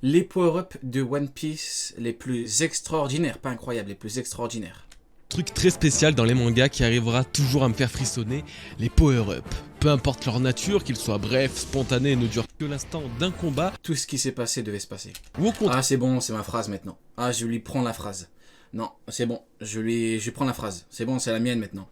Les power-up de One Piece les plus extraordinaires, pas incroyables, les plus extraordinaires. Truc très spécial dans les mangas qui arrivera toujours à me faire frissonner, les power-up. Peu importe leur nature, qu'ils soient brefs, spontanés et ne durent que l'instant d'un combat. Tout ce qui s'est passé devait se passer. Ou au contraire. Ah c'est bon, c'est ma phrase maintenant. Ah je lui prends la phrase. Non, c'est bon, je lui prends la phrase. C'est bon, c'est la mienne maintenant.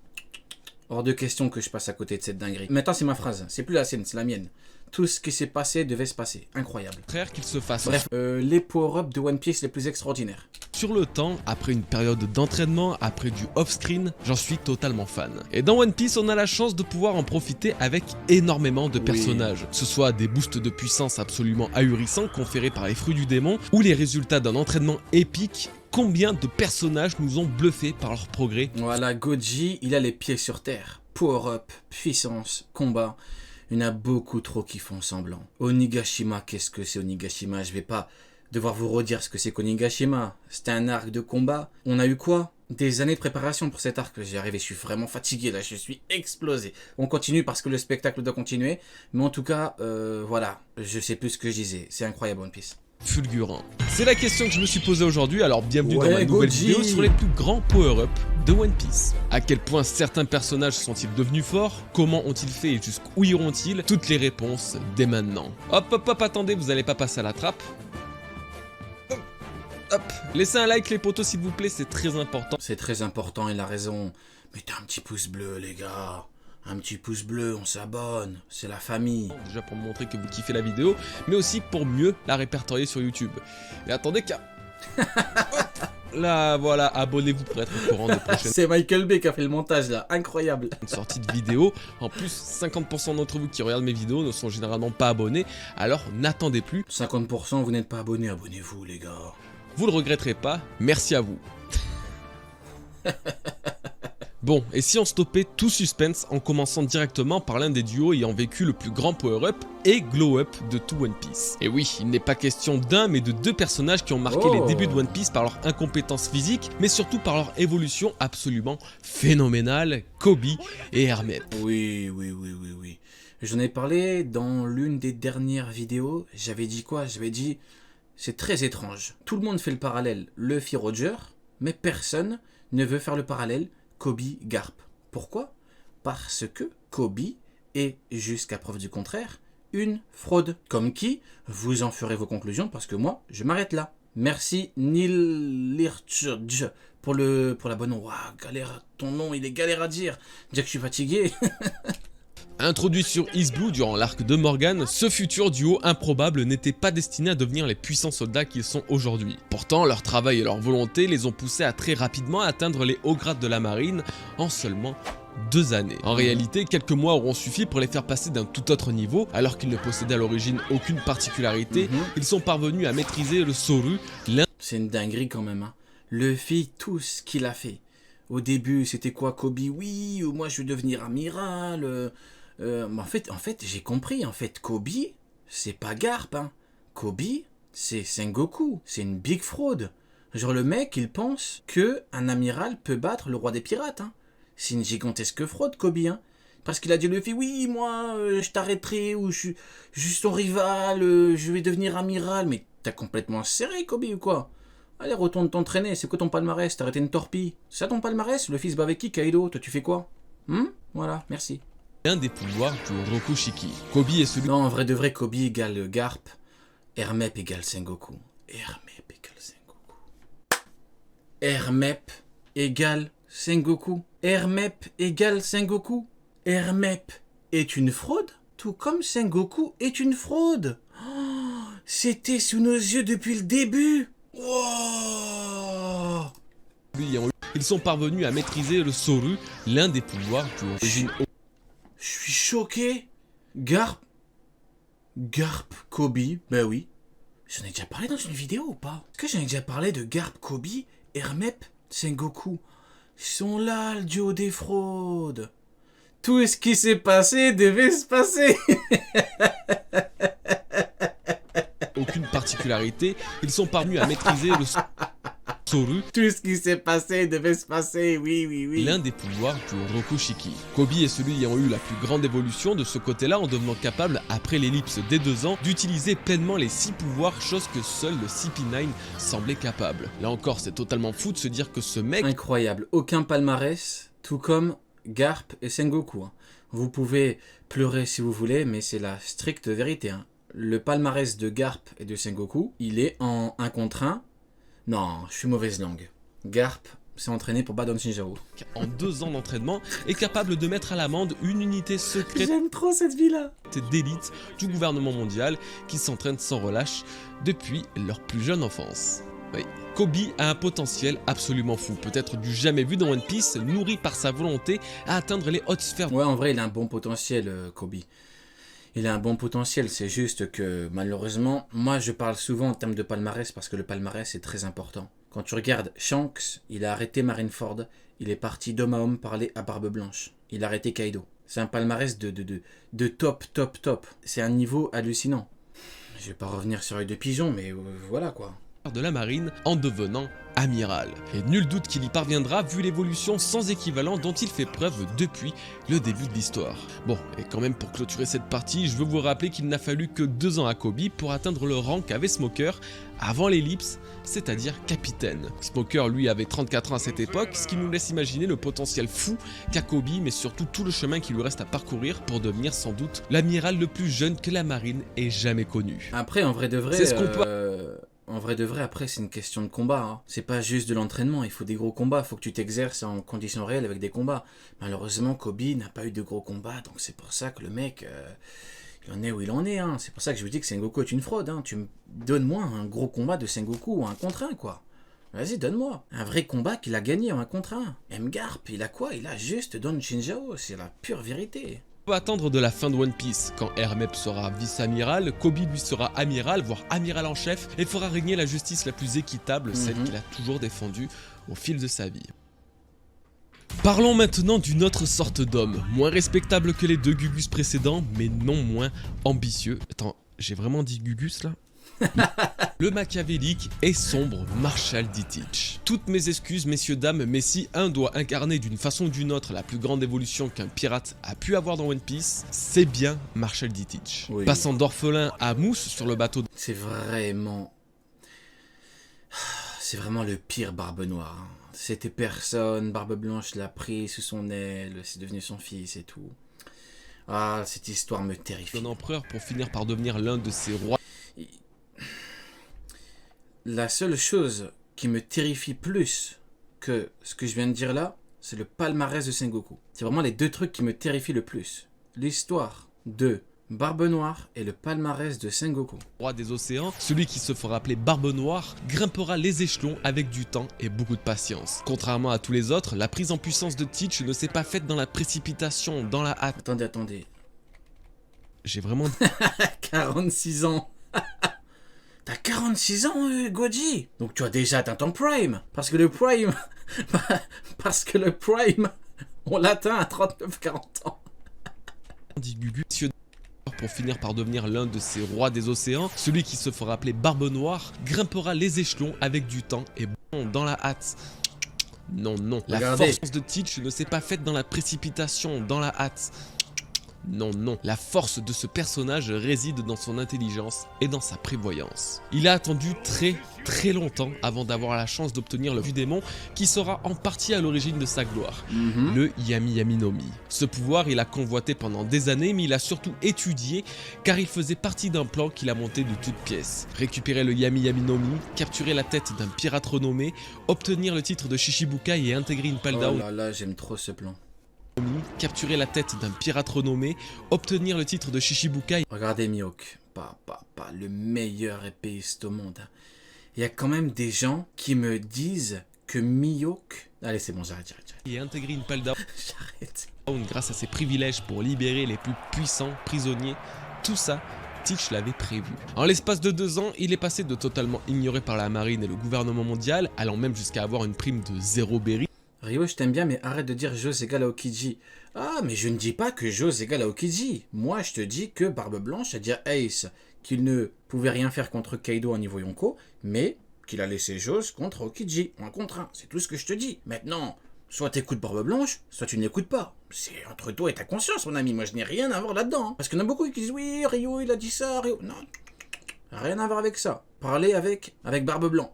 Hors de question que je passe à côté de cette dinguerie. Maintenant c'est ma phrase, c'est plus la sienne, c'est la mienne. Tout ce qui s'est passé devait se passer. Incroyable. Frère qu'ils se fassent. Bref, les power-up de One Piece les plus extraordinaires. Sur le temps, après une période d'entraînement, après du off-screen, j'en suis totalement fan. Et dans One Piece, on a la chance de pouvoir en profiter avec énormément de personnages. Que ce soit des boosts de puissance absolument ahurissants conférés par les fruits du démon, ou les résultats d'un entraînement épique. Combien de personnages nous ont bluffés par leur progrès? Voilà, Goji, il a les pieds sur terre. Power-up, puissance, combat. Il y en a beaucoup trop qui font semblant. Onigashima, qu'est-ce que c'est Onigashima? Je vais pas devoir vous redire ce que c'est qu'Onigashima. C'était un arc de combat. On a eu quoi? Des années de préparation pour cet arc. J'y arrivé, je suis vraiment fatigué là, je suis explosé. On continue parce que le spectacle doit continuer. Mais en tout cas, voilà, je sais plus ce que je disais. C'est incroyable One Piece. Fulgurant. C'est la question que je me suis posée aujourd'hui, alors bienvenue dans ma nouvelle Goji vidéo sur les plus grands power-up de One Piece. À quel point certains personnages sont-ils devenus forts? Comment ont-ils fait et jusqu'où iront-ils? Toutes les réponses dès maintenant. Hop hop hop, attendez, vous allez pas passer à la trappe. Hop, laissez un like les potos s'il vous plaît, c'est très important. C'est très important, il a raison. Mettez un petit pouce bleu les gars. Un petit pouce bleu, on s'abonne, c'est la famille. Déjà pour me montrer que vous kiffez la vidéo, mais aussi pour mieux la répertorier sur YouTube. Et attendez qu'à... Là, voilà, abonnez-vous pour être au courant des prochaines C'est Michael Bay qui a fait le montage là, incroyable. sorties de vidéos. En plus, 50% d'entre vous qui regardent mes vidéos ne sont généralement pas abonnés, alors n'attendez plus. 50% vous n'êtes pas abonnés, abonnez-vous les gars. Vous le regretterez pas, merci à vous. Bon, et si on stoppait tout suspense en commençant directement par l'un des duos ayant vécu le plus grand power-up et glow-up de tout One Piece. Et oui, il n'est pas question d'un mais de deux personnages qui ont marqué les débuts de One Piece par leur incompétence physique, mais surtout par leur évolution absolument phénoménale, Kobe et Hermep. Oui. J'en ai parlé dans l'une des dernières vidéos, j'avais dit quoi? J'avais dit, c'est très étrange. Tout le monde fait le parallèle Luffy Roger, mais personne ne veut faire le parallèle Kobe Garp. Pourquoi? Parce que Kobe est, jusqu'à preuve du contraire, une fraude. Comme qui, vous en ferez vos conclusions parce que moi, je m'arrête là. Merci Neil Lirchudge pour la bonne... Waouh, galère, ton nom, il est galère à dire. Déjà que je suis fatigué. Introduit sur East Blue durant l'arc de Morgan, ce futur duo improbable n'était pas destiné à devenir les puissants soldats qu'ils sont aujourd'hui. Pourtant, leur travail et leur volonté les ont poussés à très rapidement atteindre les hauts grades de la marine en seulement 2 années. En réalité, quelques mois auront suffi pour les faire passer d'un tout autre niveau, alors qu'ils ne possédaient à l'origine aucune particularité, ils sont parvenus à maîtriser le Soru, l'un... C'est une dinguerie quand même, hein. Luffy, tout ce qu'il a fait. Au début, c'était quoi Kobe? Oui, moi je veux devenir amiral... en fait, j'ai compris. En fait, Kobe, c'est pas Garp. Hein. Kobe, c'est Sengoku. C'est une big fraude. Genre, le mec, il pense que un amiral peut battre le roi des pirates. Hein. C'est une gigantesque fraude, Kobe. Hein. Parce qu'il a dit Luffy, oui, moi, je t'arrêterai, ou je suis juste ton rival, je vais devenir amiral. Mais t'as complètement serré, Kobe, ou quoi? Allez, retourne t'entraîner. C'est quoi ton palmarès? T'as arrêté une torpille. C'est ça ton palmarès? Luffy se bat avec qui, Kaido? Toi, tu fais quoi? Voilà, merci. L'un des pouvoirs du Rokushiki. Kobe est celui... Non, en vrai de vrai, Kobe égale Garp, Hermep égale Sengoku. Hermep égale Sengoku. Hermep égale Sengoku. Hermep égale Sengoku. Hermep est une fraude, tout comme Sengoku est une fraude. Oh, c'était sous nos yeux depuis le début. Wow. Ils sont parvenus à maîtriser le Soru, l'un des pouvoirs du Rokushiki. Je suis choqué. Garp, Kobe, ben oui. J'en ai déjà parlé dans une vidéo ou pas? Est-ce que j'en ai déjà parlé de Garp, Kobe, Hermep, Sengoku? Ils sont là, le duo des fraudes. Tout ce qui s'est passé devait se passer. Aucune particularité, ils sont parvenus à maîtriser le... Soru, Tout ce qui s'est passé devait se passer, oui, oui, oui. l'un des pouvoirs du Rokushiki. Kobe est celui ayant eu la plus grande évolution de ce côté-là en devenant capable, après l'ellipse des 2 ans, d'utiliser pleinement les 6 pouvoirs, chose que seul le CP9 semblait capable. Là encore, c'est totalement fou de se dire que ce mec Incroyable, aucun palmarès, tout comme Garp et Sengoku. Hein. Vous pouvez pleurer si vous voulez, mais c'est la stricte vérité. Hein. Le palmarès de Garp et de Sengoku, il est en 1 contre 1. Non, je suis mauvaise langue. Garp s'est entraîné pour Badon Shinjao. en 2 ans d'entraînement est capable de mettre à l'amende une unité secrète J'aime trop cette vie-là. d'élite du gouvernement mondial qui s'entraîne sans relâche depuis leur plus jeune enfance. Oui. Kobe a un potentiel absolument fou, peut-être du jamais vu dans One Piece, nourri par sa volonté à atteindre les hautes sphères. Ouais, en vrai, il a un bon potentiel, Kobe. Il a un bon potentiel, c'est juste que malheureusement, moi je parle souvent en termes de palmarès parce que le palmarès est très important. Quand tu regardes Shanks, il a arrêté Marineford, il est parti d'homme à homme parler à Barbe Blanche. Il a arrêté Kaido. C'est un palmarès de top, top, top. C'est un niveau hallucinant. Je vais pas revenir sur les 2 pigeons, mais voilà quoi. De la marine en devenant amiral. Et nul doute qu'il y parviendra vu l'évolution sans équivalent dont il fait preuve depuis le début de l'histoire. Bon, et quand même pour clôturer cette partie, je veux vous rappeler qu'il n'a fallu que 2 ans à Kobe pour atteindre le rang qu'avait Smoker avant l'ellipse, c'est-à-dire capitaine. Smoker lui avait 34 ans à cette époque, ce qui nous laisse imaginer le potentiel fou qu'a Kobe, mais surtout tout le chemin qui lui reste à parcourir pour devenir sans doute l'amiral le plus jeune que la marine ait jamais connu. Après, en vrai de vrai... C'est ce qu'on peut... En vrai de vrai, après, c'est une question de combat. Hein. C'est pas juste de l'entraînement, il faut des gros combats. Il faut que tu t'exerces en conditions réelles avec des combats. Malheureusement, Kobe n'a pas eu de gros combats, donc c'est pour ça que le mec, il en est où il en est. Hein. C'est pour ça que je vous dis que Sengoku est une fraude. Hein. Tu me donnes-moi un gros combat de Sengoku, 1 contre 1, quoi. Vas-y, donne-moi. Un vrai combat qu'il a gagné en 1 contre 1. M-Garp, il a quoi? Il a juste Don Shinjao, c'est la pure vérité. On peut attendre de la fin de One Piece. Quand Hermep sera vice-amiral, Kobe lui sera amiral, voire amiral en chef, et fera régner la justice la plus équitable, celle qu'il a toujours défendue au fil de sa vie. Parlons maintenant d'une autre sorte d'homme, moins respectable que les 2 Gugus précédents, mais non moins ambitieux. Attends, j'ai vraiment dit Gugus là? Le machiavélique et sombre Marshall D. Teach. Toutes mes excuses messieurs dames, mais si un doit incarner d'une façon ou d'une autre la plus grande évolution qu'un pirate a pu avoir dans One Piece, c'est bien Marshall D. Teach. Oui. Passant d'orphelin à mousse sur le bateau. C'est vraiment le pire Barbe Noire. Hein. C'était personne, Barbe Blanche l'a pris sous son aile, c'est devenu son fils et tout. Ah, cette histoire me terrifie. Un empereur pour finir par devenir l'un de ses rois. La seule chose qui me terrifie plus que ce que je viens de dire là, c'est le palmarès de Sengoku. C'est vraiment les 2 trucs qui me terrifient le plus. L'histoire de Barbe Noire et le palmarès de Sengoku. Roi des océans, celui qui se fera appeler Barbe Noire, grimpera les échelons avec du temps et beaucoup de patience. Contrairement à tous les autres, la prise en puissance de Teach ne s'est pas faite dans la précipitation, dans la hâte. Attendez. J'ai vraiment... 46 ans. T'as 46 ans, Goji. Donc tu as déjà atteint ton prime. Parce que le prime... on l'atteint à 39-40 ans. Dit Gugu, pour finir par devenir l'un de ces rois des océans, celui qui se fera appeler Barbe Noire, grimpera les échelons avec du temps et dans la hâte. Non, la force de Teach ne s'est pas faite dans la précipitation, dans la hâte. Non, la force de ce personnage réside dans son intelligence et dans sa prévoyance. Il a attendu très longtemps avant d'avoir la chance d'obtenir le vue démon qui sera en partie à l'origine de sa gloire, le Yami Yami no Mi. Ce pouvoir il a convoité pendant des années mais il a surtout étudié car il faisait partie d'un plan qu'il a monté de toutes pièces. Récupérer le Yami Yami no Mi, capturer la tête d'un pirate renommé, obtenir le titre de Shishibukai et intégrer une Impel Down. Oh là là, j'aime trop ce plan. Capturer la tête d'un pirate renommé, obtenir le titre de Shishibukai. Regardez Mihawk, pas le meilleur épéiste au monde. Il y a quand même des gens qui me disent que Mihawk... Allez c'est bon, j'arrête. Et intégrer une Impel Down. J'arrête. Grâce à ses privilèges pour libérer les plus puissants prisonniers, tout ça, Teach l'avait prévu. En l'espace de 2 ans, il est passé de totalement ignoré par la marine et le gouvernement mondial, allant même jusqu'à avoir une prime de 0 berry. Ryo, je t'aime bien, mais arrête de dire Joe égale à Aokiji. Ah, mais je ne dis pas que Joe égale à Aokiji. Moi, je te dis que Barbe Blanche a dit à Ace qu'il ne pouvait rien faire contre Kaido au niveau Yonko, mais qu'il a laissé Jose contre Aokiji, 1 contre 1. C'est tout ce que je te dis. Maintenant, soit t'écoutes Barbe Blanche, soit tu n'écoutes pas. C'est entre toi et ta conscience, mon ami. Moi, je n'ai rien à voir là-dedans. Hein. Parce qu'il y en a beaucoup qui disent, oui, Ryo, il a dit ça, Ryo. Non, rien à voir avec ça. Parlez avec Barbe Blanche.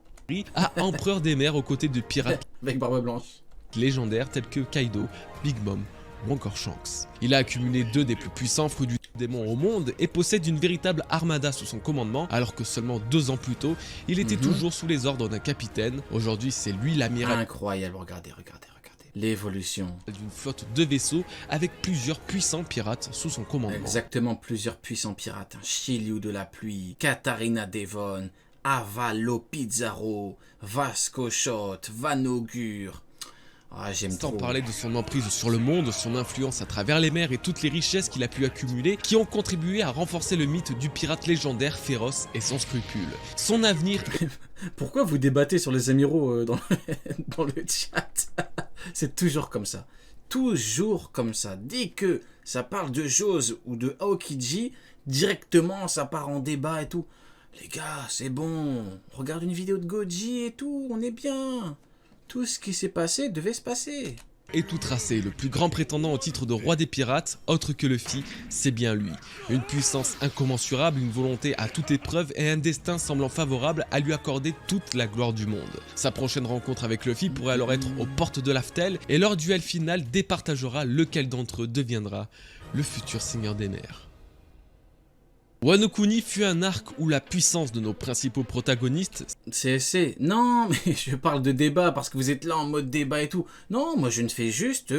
À empereur des mers aux côtés de pirates Avec Barbe Blanche. légendaires tels que Kaido, Big Mom ou encore Shanks. Il a accumulé 2 des plus puissants fruits du démon au monde et possède une véritable armada sous son commandement, alors que seulement 2 ans plus tôt, il était toujours sous les ordres d'un capitaine. Aujourd'hui, c'est lui l'amiral Incroyable, regardez. L'évolution. d'une flotte de vaisseaux avec plusieurs puissants pirates sous son commandement. Exactement, plusieurs puissants pirates. Shiryu de la pluie, Katarina Devon, Avalo Pizarro, Vasco Shot, Vanogur. Ah, j'aime Sans trop. parler de son emprise sur le monde, son influence à travers les mers et toutes les richesses qu'il a pu accumuler qui ont contribué à renforcer le mythe du pirate légendaire féroce et sans scrupules. Son avenir... Pourquoi vous débattez sur les amiraux dans le chat? C'est toujours comme ça. Toujours comme ça. Dès que ça parle de Jose ou de Aokiji, directement ça part en débat et tout. Les gars, c'est bon. Regarde une vidéo de Goji et tout, on est bien. Tout ce qui s'est passé devait se passer. Et tout tracé, le plus grand prétendant au titre de roi des pirates, autre que Luffy, c'est bien lui. Une puissance incommensurable, une volonté à toute épreuve et un destin semblant favorable à lui accorder toute la gloire du monde. Sa prochaine rencontre avec Luffy pourrait alors être aux portes de Laftel et leur duel final départagera lequel d'entre eux deviendra le futur seigneur des mers. Wano Kuni fut un arc où la puissance de nos principaux protagonistes... C'est... Non, mais je parle de débat parce que vous êtes là en mode débat et tout. Non, moi je ne fais juste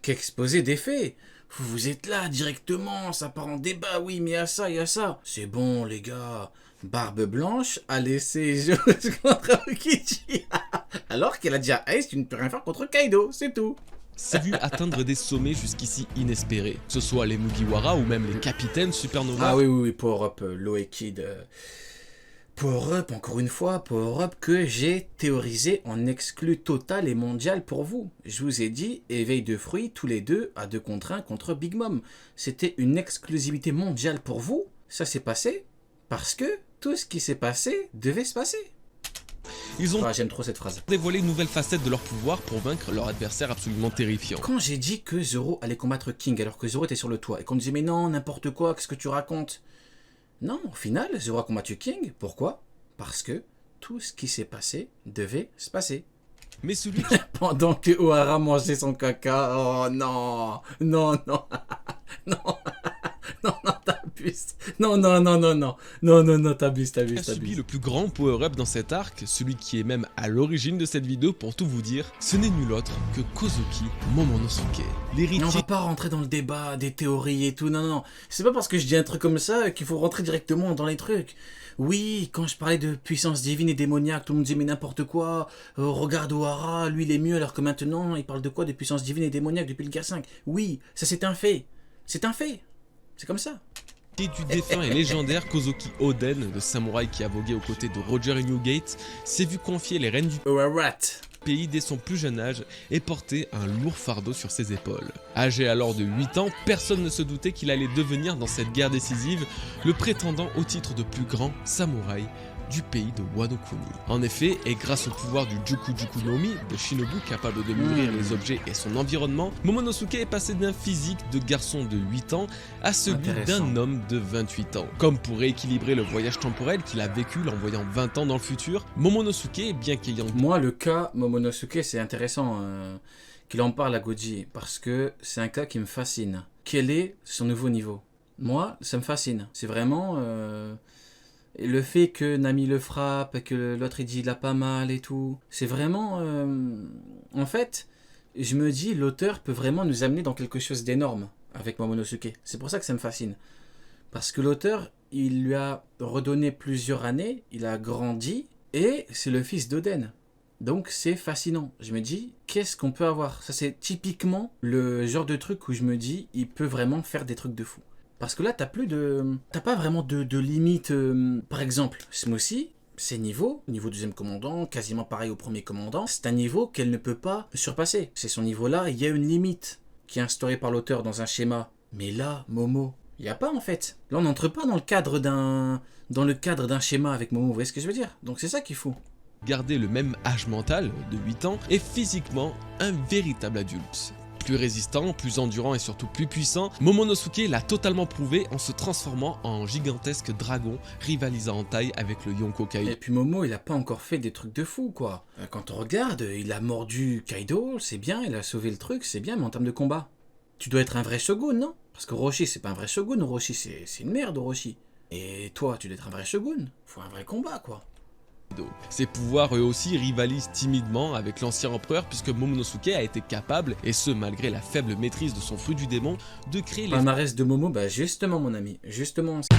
qu'exposer des faits. Vous êtes là directement, ça part en débat, oui, mais il y a ça. C'est bon, les gars. Barbe Blanche a laissé Jose contre Aokiji. Alors qu'elle a dit à Ace, tu ne peux rien faire contre Kaido, c'est tout. s'est vu atteindre des sommets jusqu'ici inespérés, que ce soit les Mugiwara ou même les capitaines Supernova. Ah oui, Power Up, Low Kid. Power Up, encore une fois, Power Up que j'ai théorisé en exclu total et mondial pour vous. Je vous ai dit, éveil de fruits, tous les deux à 2 contre 1 contre Big Mom. C'était une exclusivité mondiale pour vous. Ça s'est passé parce que tout ce qui s'est passé devait se passer. Ils ont j'aime trop cette phrase. dévoilé une nouvelle facette de leur pouvoir pour vaincre leur adversaire absolument terrifiant. Quand j'ai dit que Zoro allait combattre King alors que Zoro était sur le toit et qu'on me disait mais non, n'importe quoi, qu'est-ce que tu racontes? Non, au final, Zoro a combattu King. Pourquoi? Parce que tout ce qui s'est passé devait se passer. Mais celui qui Pendant que Ohara mangeait son caca, oh non, non, non, non, non, t'abuses. Non, t'abuses. a subi le plus grand power-up dans cet arc, celui qui est même à l'origine de cette vidéo pour tout vous dire, ce n'est nul autre que Kozuki Momonosuke. On L'héritier va pas rentrer dans le débat des théories et tout, non. C'est pas parce que je dis un truc comme ça qu'il faut rentrer directement dans les trucs. Oui, quand je parlais de puissance divine et démoniaque, tout le monde disait mais n'importe quoi, regarde Ohara, lui il est mieux alors que maintenant il parle de quoi? De puissance divine et démoniaque depuis le Gear 5. Oui, ça c'est un fait. C'est un fait. C'est comme ça. du défunt et légendaire Kozuki Oden, le samouraï qui a vogué aux côtés de Roger Newgate, s'est vu confier les rênes du Oharat. pays dès son plus jeune âge et porter un lourd fardeau sur ses épaules. Âgé alors de 8 ans, personne ne se doutait qu'il allait devenir dans cette guerre décisive le prétendant au titre de plus grand samouraï du pays de Wano Kuni. En effet, et grâce au pouvoir du Juku no Mi, de Shinobu capable de mûrir les objets et son environnement, Momonosuke est passé d'un physique de garçon de 8 ans à celui d'un homme de 28 ans. Comme pour rééquilibrer le voyage temporel qu'il a vécu l'envoyant 20 ans dans le futur, Momonosuke, bien qu'ayant... Moi, le cas Momonosuke, c'est intéressant qu'il en parle à Goji, parce que c'est un cas qui me fascine. Quel est son nouveau niveau? Moi, ça me fascine. C'est vraiment... le fait que Nami le frappe, que l'autre il dit il a pas mal et tout, c'est vraiment... En fait, je me dis, l'auteur peut vraiment nous amener dans quelque chose d'énorme avec Momonosuke. C'est pour ça que ça me fascine. Parce que l'auteur, il lui a redonné plusieurs années, il a grandi, et c'est le fils d'Oden. Donc c'est fascinant. Je me dis, qu'est-ce qu'on peut avoir? Ça c'est typiquement le genre de truc où je me dis, il peut vraiment faire des trucs de fou. Parce que là, t'as pas vraiment de limite. Par exemple, Smoothie, c'est niveau deuxième commandant, quasiment pareil au premier commandant. C'est un niveau qu'elle ne peut pas surpasser. C'est son niveau-là, il y a une limite qui est instaurée par l'auteur dans un schéma. Mais là, Momo, il n'y a pas en fait. Là, on n'entre pas dans le cadre d'un schéma avec Momo, vous voyez ce que je veux dire? Donc c'est ça qu'il faut. garder le même âge mental de 8 ans et physiquement un véritable adulte. Plus résistant, plus endurant et surtout plus puissant, Momonosuke l'a totalement prouvé en se transformant en gigantesque dragon rivalisant en taille avec le Yonko Kaido. Et puis Momo, il a pas encore fait des trucs de fou, quoi. Quand on regarde, il a mordu Kaido, c'est bien, il a sauvé le truc, c'est bien, mais en termes de combat, tu dois être un vrai shogun, non? Parce que Orochi, c'est pas un vrai shogun, Orochi, c'est une merde, Orochi. Et toi, tu dois être un vrai shogun, faut un vrai combat, quoi. Ses pouvoirs eux aussi rivalisent timidement avec l'ancien empereur puisque Momonosuke a été capable, et ce malgré la faible maîtrise de son fruit du démon, de créer les... Palmarès de Momo, bah justement mon ami, justement, ce qu'il